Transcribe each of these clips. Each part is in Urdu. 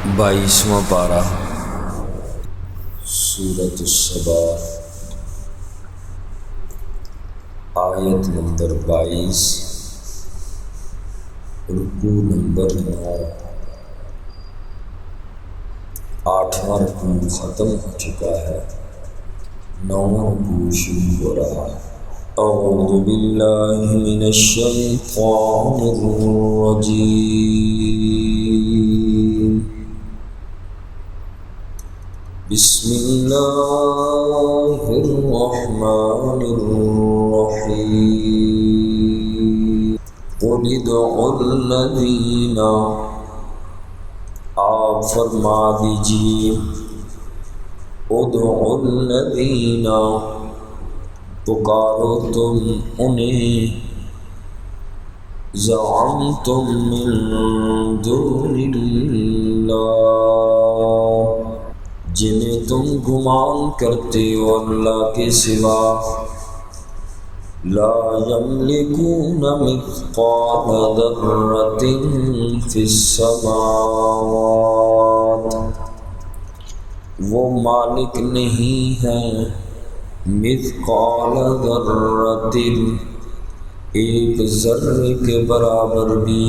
22واں پارہ سورۃ السبا، آیت نمبر 22، رکوع نمبر 9۔ 8واں رکوع ختم ہو چکا ہے، 9واں رکوع شروع ہو رہا ہے۔ اعوذ باللہ من الشیطان الرجیم، بسم اللہ الرحمن الرحیم۔ قل ادعوا الذین، آپ فرما دیجیے، ادعوا الذین، پکارو تم انہیں، زعمتم من دون اللہ، جنہیں تم گمان کرتے ہو اللہ کے سوا، لا یملکون مثقال ذرۃ فی السماوات، وہ مالک نہیں ہیں مثقال ذرۃ، ایک ذرے کے برابر بھی،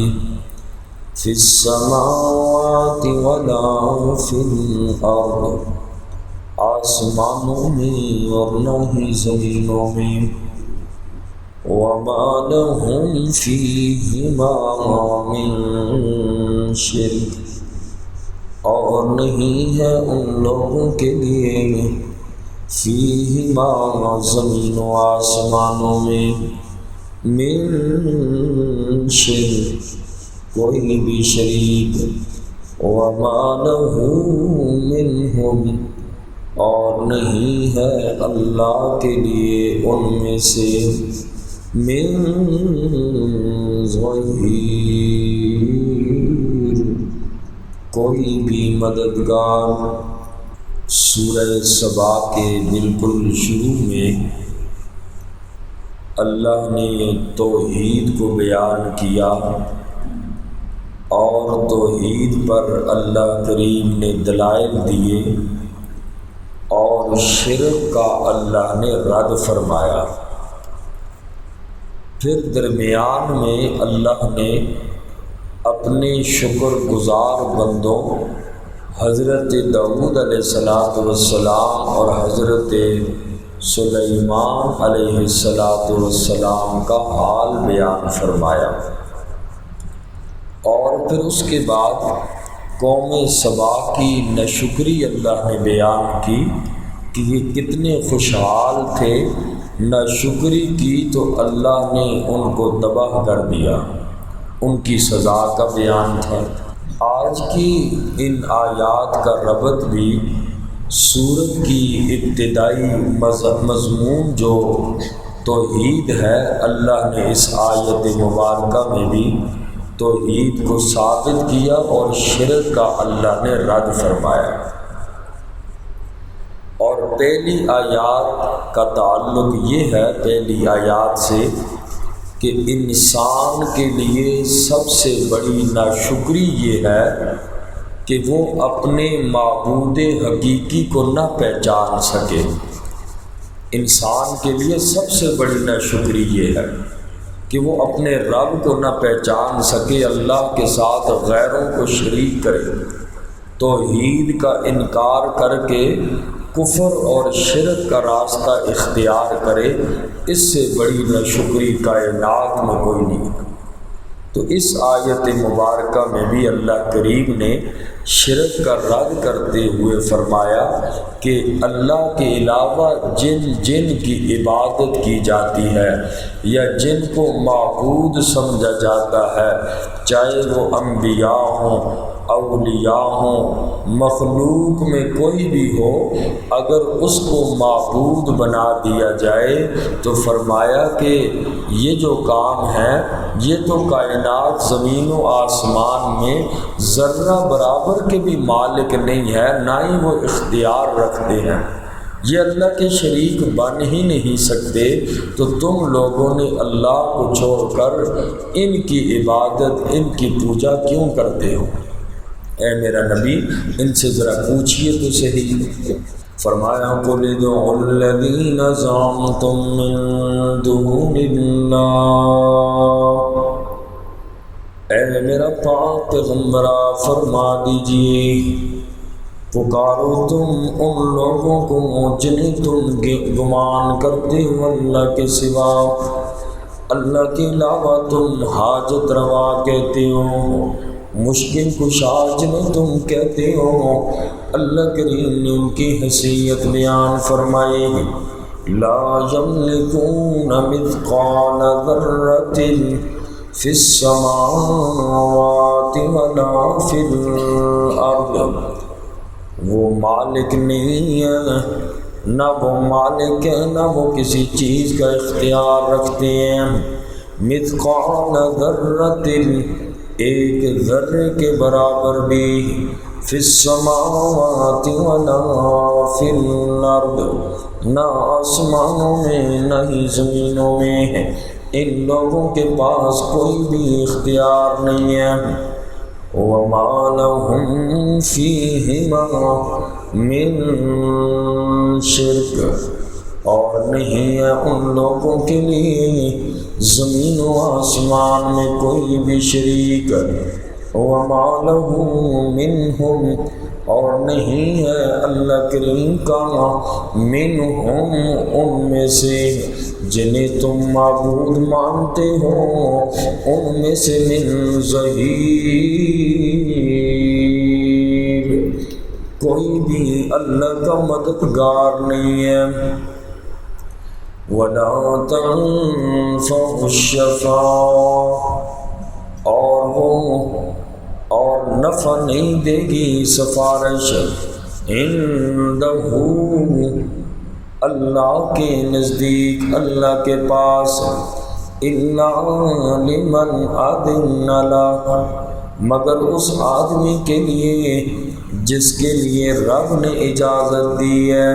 فی السماوات ولا فی الارض، آسمانوں میں اور نہ ہی زمینوں میں، وما لہم فیہما من شرک، اور نہیں ہے ان لوگوں کے لیے فیہما زمین و آسمانوں میں من شرک، کوئی بھی شریک، وما لہ منہم، اور نہیں ہے اللہ کے لیے ان میں سے من ظہیر، کوئی بھی مددگار۔ سورہ سبا کے بالکل شروع میں اللہ نے توحید کو بیان کیا، اور توحید پر اللہ کریم نے دلائل دیے، اور شرک کا اللہ نے رد فرمایا۔ پھر درمیان میں اللہ نے اپنے شکر گزار بندوں حضرت داؤد علیہ السلام اور حضرت سلیمان علیہ السلام کا حال بیان فرمایا، اور پھر اس کے بعد قوم سبا کی ناشکری اللہ نے بیان کی کہ یہ کتنے خوشحال تھے، ناشکری کی تو اللہ نے ان کو تباہ کر دیا، ان کی سزا کا بیان تھا۔ آج کی ان آیات کا ربط بھی سورت کی ابتدائی مضمون جو توحید ہے، اللہ نے اس آیت مبارکہ میں بھی توحید کو ثابت کیا اور شرک کا اللہ نے رد فرمایا۔ اور پہلی آیات کا تعلق یہ ہے پہلی آیات سے کہ انسان کے لیے سب سے بڑی ناشکری یہ ہے کہ وہ اپنے معبود حقیقی کو نہ پہچان سکے۔ انسان کے لیے سب سے بڑی ناشکری یہ ہے کہ وہ اپنے رب کو نہ پہچان سکے، اللہ کے ساتھ غیروں کو شریک کرے، توحید کا انکار کر کے کفر اور شرک کا راستہ اختیار کرے۔ اس سے بڑی ناشکری کائنات میں کوئی نہیں۔ تو اس آیت مبارکہ میں بھی اللہ کریم نے شرک کا رد کرتے ہوئے فرمایا کہ اللہ کے علاوہ جن کی عبادت کی جاتی ہے یا جن کو معبود سمجھا جاتا ہے، چاہے وہ انبیاء ہوں، اولیاء ہوں، مخلوق میں کوئی بھی ہو، اگر اس کو معبود بنا دیا جائے تو فرمایا کہ یہ جو کام ہے یہ تو کائنات زمین و آسمان میں ذرہ برابر کے بھی مالک نہیں ہے، نہ ہی وہ اختیار رکھتے ہیں، یہ اللہ کے شریک بن ہی نہیں سکتے، تو تم لوگوں نے اللہ کو چھوڑ کر ان کی عبادت، ان کی پوجا کیوں کرتے ہو؟ اے میرا نبی ان سے ذرا پوچھئے تو صحیح۔ فرمایا قُلِ ادْعُوا الَّذِينَ زَعَمْتُم مِّن دُونِ اللَّهِ، اے میرا پاک پیغمبرا فرما دیجئے پکارو تم ان لوگوں کو جنہیں تم گمان کرتے ہو اللہ کے سوا، اللہ کے علاوہ تم حاجت روا کہتے ہو، مشکل کشا جنہیں تم کہتے ہو۔ اللہ کریم نے ان کی حیثیت بیان فرمائی، لا یملکون مثقال ذرۃ فی السماوات ولا فی الارض، وہ مالک نہیں ہے، نہ وہ مالک ہے نہ وہ کسی چیز کا اختیار رکھتے ہیں، مثقال ذرۃ ایک ذرے کے برابر بھی، فی السماوات ولا فی الارض نہ آسمانوں میں نہ ہی زمینوں میں، ان لوگوں کے پاس کوئی بھی اختیار نہیں ہے۔ وما لهم فیہما من شرک، اور نہیں ہے ان لوگوں کے لیے زمین و آسمان میں کوئی بھی شریک۔ وما له منہم، اور نہیں ہے اللہ کریم کا منہم ان میں سے جنہیں تم معبود مانتے ہو، ان میں سے من ظہیر، کوئی بھی اللہ کا مددگار نہیں ہے۔ ولا تنفع الشفاعہ، اور نفع نہیں دے گی سفارش، عندہ اللہ کے نزدیک، اللہ کے پاس، الا لمن اذن لہ، مگر اس آدمی کے لیے جس کے لیے رب نے اجازت دی ہے۔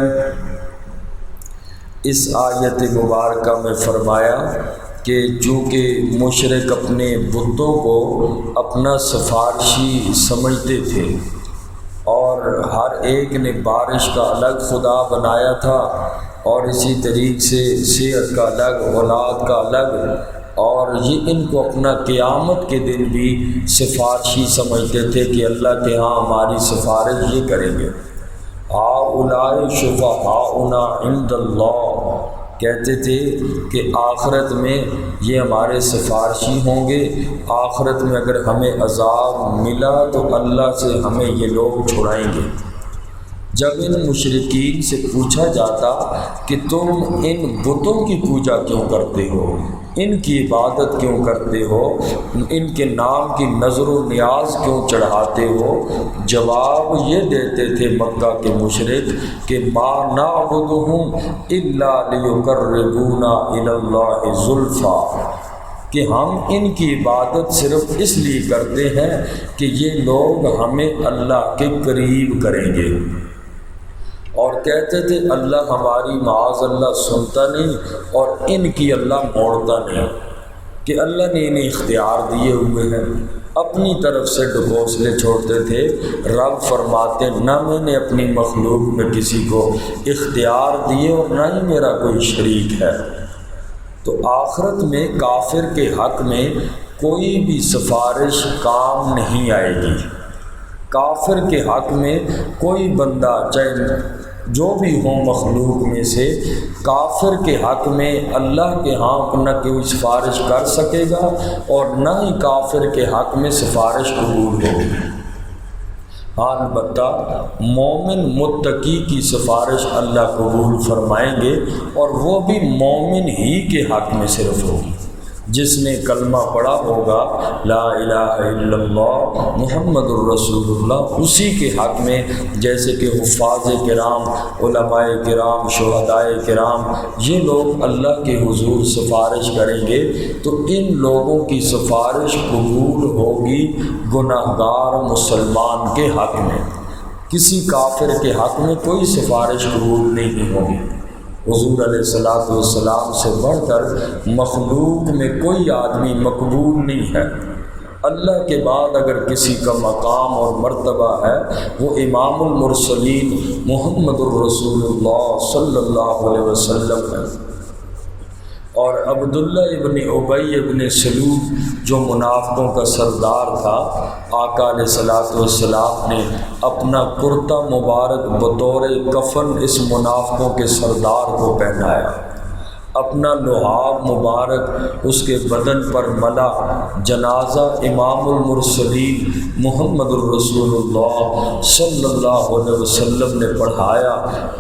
اس آیت مبارکہ میں فرمایا کہ چونکہ مشرک اپنے بتوں کو اپنا سفارشی سمجھتے تھے اور ہر ایک نے بارش کا الگ خدا بنایا تھا، اور اسی طریقے سے صحت کا الگ، اولاد کا الگ، اور یہ ان کو اپنا قیامت کے دن بھی سفارشی سمجھتے تھے کہ اللہ کے ہاں ہماری سفارش یہ کریں گے۔ ہؤلاء شفعاؤنا عند اللہ، کہتے تھے کہ آخرت میں یہ ہمارے سفارشی ہوں گے، آخرت میں اگر ہمیں عذاب ملا تو اللہ سے ہمیں یہ لوگ چھڑائیں گے۔ جب ان مشرکین سے پوچھا جاتا کہ تم ان بتوں کی پوجا کیوں کرتے ہو، ان کی عبادت کیوں کرتے ہو، ان کے نام کی نظر و نیاز کیوں چڑھاتے ہو، جواب یہ دیتے تھے مکہ کے مشرک کہ ما نعبدہم الا لیقربونا الی اللہ زلفیٰ، کہ ہم ان کی عبادت صرف اس لیے کرتے ہیں کہ یہ لوگ ہمیں اللہ کے قریب کریں گے۔ اور کہتے تھے اللہ ہماری معاذ اللہ سنتا نہیں اور ان کی اللہ موڑتا نہیں، کہ اللہ نے انہیں اختیار دیے ہوئے ہیں، اپنی طرف سے ڈھکوسلے چھوڑتے تھے۔ رب فرماتے نہ میں نے اپنی مخلوق میں کسی کو اختیار دیے اور نہ ہی میرا کوئی شریک ہے۔ تو آخرت میں کافر کے حق میں کوئی بھی سفارش کام نہیں آئے گی۔ کافر کے حق میں کوئی بندہ چاہے جو بھی ہو مخلوق میں سے، کافر کے حق میں اللہ کے ہاں نہ کوئی سفارش کر سکے گا اور نہ ہی کافر کے حق میں سفارش قبول ہوگی۔ ہاں البتہ مومن متقی کی سفارش اللہ قبول فرمائیں گے، اور وہ بھی مومن ہی کے حق میں صرف ہوگی، جس نے کلمہ پڑھا ہوگا لا الہ الا اللہ محمد الرسول اللہ، اسی کے حق میں، جیسے کہ حفاظ کرام، علماء کرام، شہداء کرام، یہ لوگ اللہ کے حضور سفارش کریں گے تو ان لوگوں کی سفارش قبول ہوگی گناہگار مسلمان کے حق میں، کسی کافر کے حق میں کوئی سفارش قبول نہیں ہوگی۔ حضور علیہ السلام سے بڑھ کر مخلوق میں کوئی آدمی مقبول نہیں ہے۔ اللہ کے بعد اگر کسی کا مقام اور مرتبہ ہے وہ امام المرسلین محمد الرسول اللہ صلی اللہ علیہ وسلم ہے۔ اور عبداللہ ابن ابی ابن سلول جو منافقوں کا سردار تھا، آقا علیہ الصلوۃ والسلام نے اپنا کرتا مبارک بطور کفن اس منافقوں کے سردار کو پہنایا، اپنا لحاف مبارک اس کے بدن پر ملا، جنازہ امام المرسلین محمد الرسول اللہ صلی اللہ علیہ وسلم نے پڑھایا۔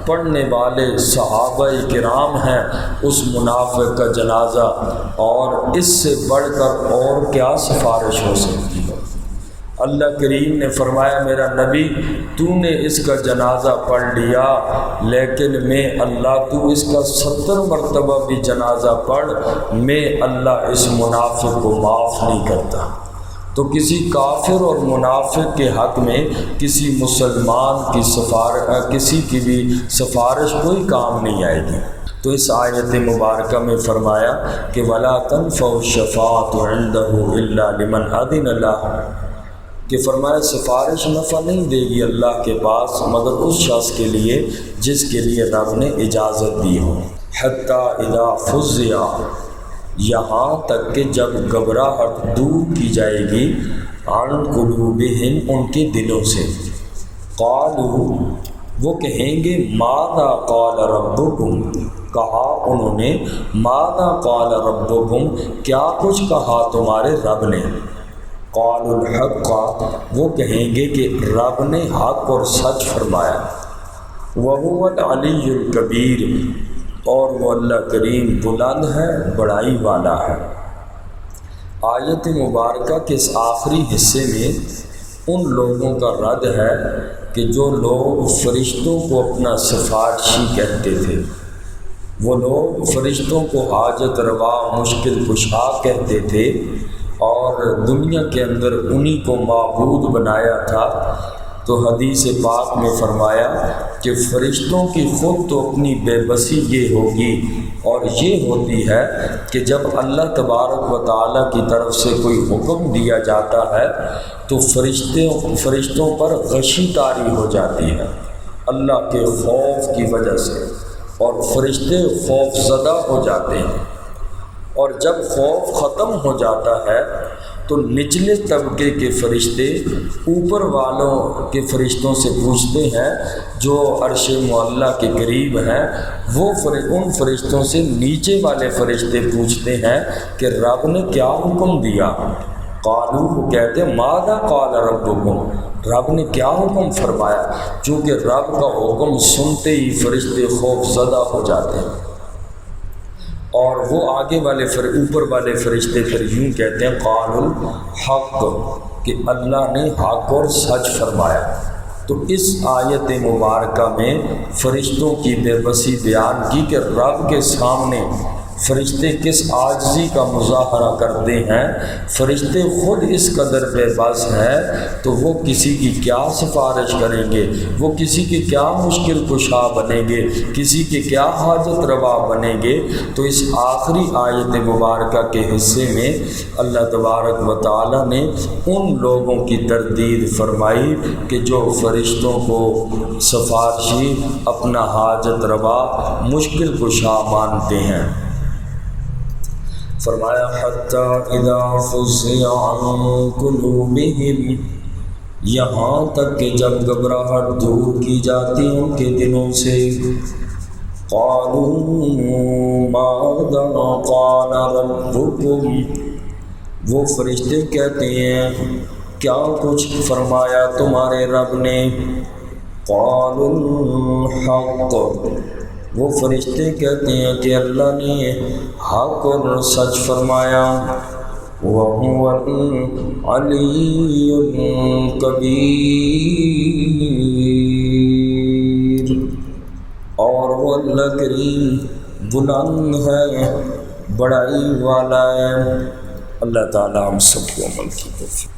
پڑھنے والے صحابہ کرام ہیں اس منافق کا جنازہ، اور اس سے بڑھ کر اور کیا سفارش ہو سکتی ہے؟ اللہ کریم نے فرمایا میرا نبی تو نے اس کا جنازہ پڑھ لیا، لیکن میں اللہ تو اس کا 70 مرتبہ بھی جنازہ پڑھ، میں اللہ اس منافق کو معاف نہیں کرتا۔ تو کسی کافر اور منافق کے حق میں کسی مسلمان کی کسی کی بھی سفارش کوئی کام نہیں آئے گی۔ تو اس آیت مبارکہ میں فرمایا کہ وَلَا تَنفَعُ الشَّفَاعَةُ عِندَهُ إِلَّا لِمَنْ أَذِنَ لَهُ، کہ فرمایا سفارش نفع نہیں دے گی اللہ کے پاس مگر اس شخص کے لیے جس کے لیے رب نے اجازت دی ہو۔ حتیٰ اذا فزع، یہاں تک کہ جب گھبراہٹ دور کی جائے گی، عن قلوبہم، ان کے دلوں سے، قالوا، وہ کہیں گے ماذا قال ربکم، کہا انہوں نے، ماذا قال ربکم، کیا کچھ کہا تمہارے رب نے، قالوا الحق، وہ کہیں گے کہ رب نے حق اور سچ فرمایا، وہو العلی الکبیر، اور وہ اللہ کریم بلند ہے بڑائی والا ہے۔ آیت مبارکہ کے اس آخری حصے میں ان لوگوں کا رد ہے کہ جو لوگ فرشتوں کو اپنا سفارشی کہتے تھے، وہ لوگ فرشتوں کو حاجت روا مشکل کشا کہتے تھے اور دنیا کے اندر انہی کو معبود بنایا تھا۔ تو حدیث پاک میں فرمایا کہ فرشتوں کی خود تو اپنی بے بسی یہ ہوگی، اور یہ ہوتی ہے کہ جب اللہ تبارک و تعالیٰ کی طرف سے کوئی حکم دیا جاتا ہے تو فرشتوں پر غشی طاری ہو جاتی ہے اللہ کے خوف کی وجہ سے، اور فرشتے خوف زدہ ہو جاتے ہیں، اور جب خوف ختم ہو جاتا ہے تو نچلے طبقے کے فرشتے اوپر والوں کے فرشتوں سے پوچھتے ہیں جو عرش معلیٰ کے قریب ہیں، وہ ان فرشتوں سے نیچے والے فرشتے پوچھتے ہیں کہ رب نے کیا حکم دیا، قالو، وہ کہتے ہیں ماذا قال ربکم، رب نے کیا حکم فرمایا، چونکہ رب کا حکم سنتے ہی فرشتے خوف زدہ ہو جاتے ہیں، اور وہ آگے والے اوپر والے فرشتے پھر یوں کہتے ہیں قال الحق، کہ اللہ نے حق اور سچ فرمایا۔ تو اس آیت مبارکہ میں فرشتوں کی بے بسی بیان کی کہ رب کے سامنے فرشتے کس عاجزی کا مظاہرہ کرتے ہیں، فرشتے خود اس قدر بے بس ہیں تو وہ کسی کی کیا سفارش کریں گے، وہ کسی کے کیا مشکل کشا بنیں گے، کسی کے کیا حاجت روا بنیں گے۔ تو اس آخری آیت مبارکہ کے حصے میں اللہ تبارک و تعالیٰ نے ان لوگوں کی تردید فرمائی کہ جو فرشتوں کو سفارشی، اپنا حاجت روا، مشکل کشا مانتے ہیں۔ فرمایا حتیٰ اذا فزع عن قلوبہم، یہاں تک کہ جب گھبراہٹ دور کی جاتی ان کے دلوں سے، قالوا ماذا قال ربکم، وہ فرشتے کہتے ہیں کیا کچھ فرمایا تمہارے رب نے، قالوا الحق، وہ فرشتے کہتے ہیں کہ اللہ نے حق اور سچ فرمایا، وَهُوَ الْعَلِيُّ الْكَبِيرُ، اور وہ اللہ کریم بلند ہے بڑائی والا ہے۔ اللہ تعالی ہم سب کو عمل کی توفیق۔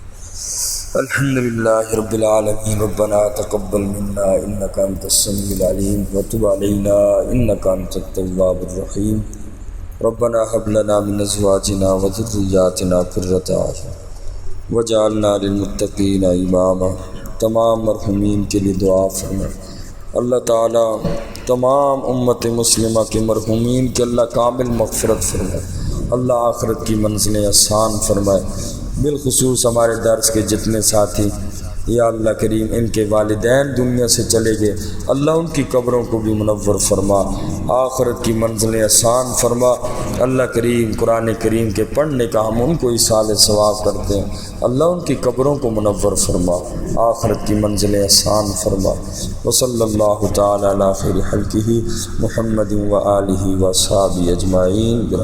الحمدللہ رب العالمین، ربنا تقبل منا انک انت السمیع العلیم وتب علینا انک انت التواب الرحیم، ربنا هب لنا من ازواجنا وذرياتنا قرة اعین وجعلنا للمتقین اماما۔ تمام مرحومین کے لیے دعا فرمائے۔ اللہ تعالیٰ تمام امت مسلمہ کے مرحومین کے اللہ کامل مغفرت فرمائے، اللہ آخرت کی منزلیں آسان فرمائے۔ بالخصوص ہمارے درس کے جتنے ساتھی یا اللہ کریم ان کے والدین دنیا سے چلے گئے، اللہ ان کی قبروں کو بھی منور فرما، آخرت کی منزلیں آسان فرما۔ اللہ کریم قرآن کریم کے پڑھنے کا ہم ان کو ایصال ثواب کرتے ہیں، اللہ ان کی قبروں کو منور فرما، آخرت کی منزلیں آسان فرما۔ وصلی اللہ تعالی علی خیر خلقہ محمد و آلہ و صحابہ اجمعین۔